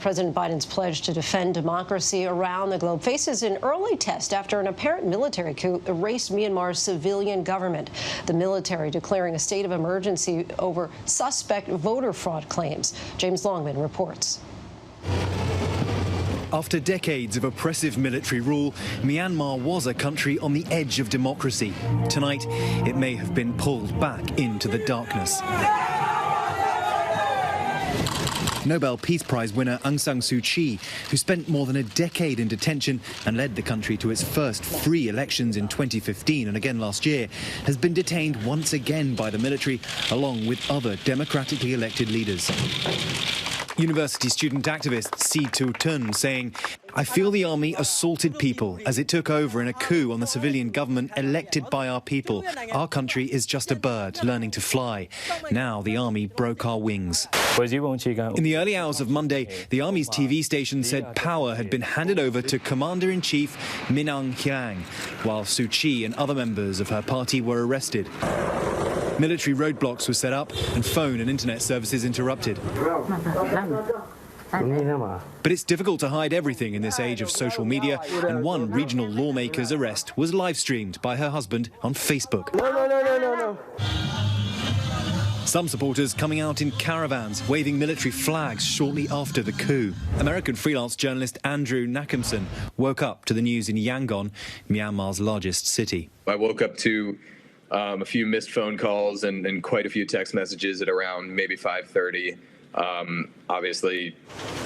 President Biden's pledge to defend democracy around the globe faces an early test after an apparent military coup erased Myanmar's civilian government. The military declaring a state of emergency over suspect voter fraud claims. James Longman reports. After decades of oppressive military rule, Myanmar was a country on the edge of democracy. Tonight, it may have been pulled back into the darkness. Nobel Peace Prize winner Aung San Suu Kyi, who spent more than a decade in detention and led the country to its first free elections in 2015 and again last year, has been detained once again by the military, along with other democratically elected leaders. University student activist Si Tu Tun saying, "I feel the army assaulted people as it took over in a coup on the civilian government elected by our people. Our country is just a bird learning to fly. Now the army broke our wings." In the early hours of Monday, the army's TV station said power had been handed over to Commander-in-Chief Min Aung Hlaing, while Suu Kyi and other members of her party were arrested. Military roadblocks were set up and phone and internet services interrupted. But it's difficult to hide everything in this age of social media, and one regional lawmaker's arrest was live-streamed by her husband on Facebook. No. Some supporters coming out in caravans, waving military flags shortly after the coup. American freelance journalist Andrew Nakamson woke up to the news in Yangon, Myanmar's largest city. I woke up to a few missed phone calls and quite a few text messages at around maybe 5:30. Obviously,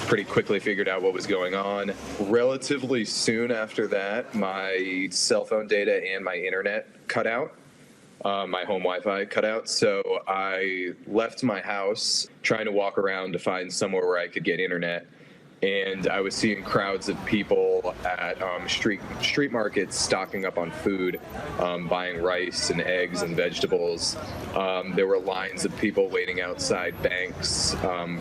pretty quickly figured out what was going on. Relatively soon after that, my cell phone data and my internet cut out. My home Wi-Fi cut out. So I left my house trying to walk around to find somewhere where I could get internet. And I was seeing crowds of people at street markets stocking up on food, buying rice and eggs and vegetables. There were lines of people waiting outside banks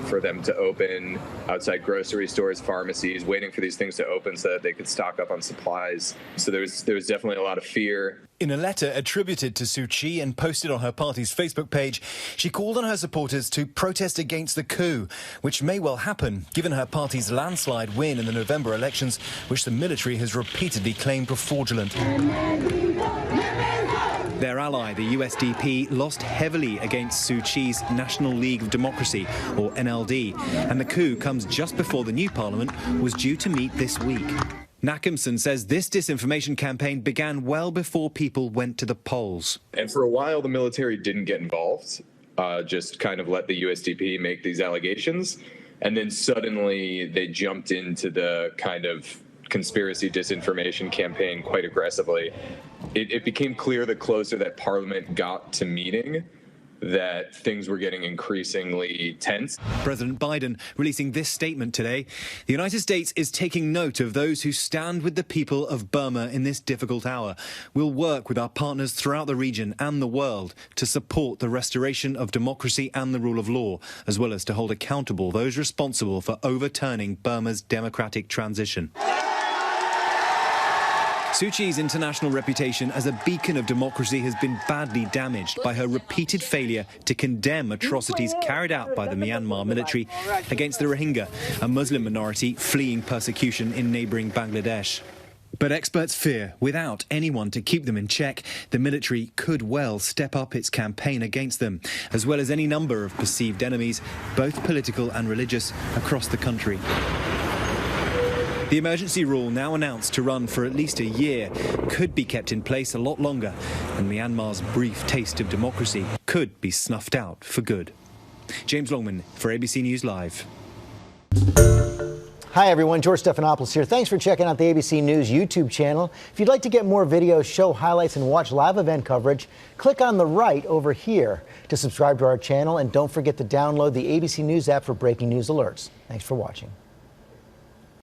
for them to open, outside grocery stores, pharmacies, waiting for these things to open so that they could stock up on supplies. So there was definitely a lot of fear. In a letter attributed to Suu Kyi and posted on her party's Facebook page, she called on her supporters to protest against the coup, which may well happen given her party's landslide win in the November elections, which the military has repeatedly claimed were fraudulent. Their ally, the USDP, lost heavily against Suu Kyi's National League of Democracy, or NLD, and the coup comes just before the new parliament was due to meet this week. Nakamson says this disinformation campaign began well before people went to the polls. And for a while, the military didn't get involved, just kind of let the USDP make these allegations. And then suddenly they jumped into the kind of conspiracy disinformation campaign quite aggressively. It became clear the closer that Parliament got to meeting that things were getting increasingly tense. President Biden releasing this statement today. The United States is taking note of those who stand with the people of Burma in this difficult hour. We'll work with our partners throughout the region and the world to support the restoration of democracy and the rule of law, as well as to hold accountable those responsible for overturning Burma's democratic transition. Suu Kyi's international reputation as a beacon of democracy has been badly damaged by her repeated failure to condemn atrocities carried out by the Myanmar military against the Rohingya, a Muslim minority fleeing persecution in neighbouring Bangladesh. But experts fear, without anyone to keep them in check, the military could well step up its campaign against them, as well as any number of perceived enemies, both political and religious, across the country. The emergency rule, now announced to run for at least a year, could be kept in place a lot longer, and Myanmar's brief taste of democracy could be snuffed out for good. James Longman for ABC News Live. Hi everyone, George Stephanopoulos here. Thanks for checking out the ABC News YouTube channel. If you'd like to get more videos, show highlights, and watch live event coverage, click on the right over here to subscribe to our channel, and don't forget to download the ABC News app for breaking news alerts. Thanks for watching.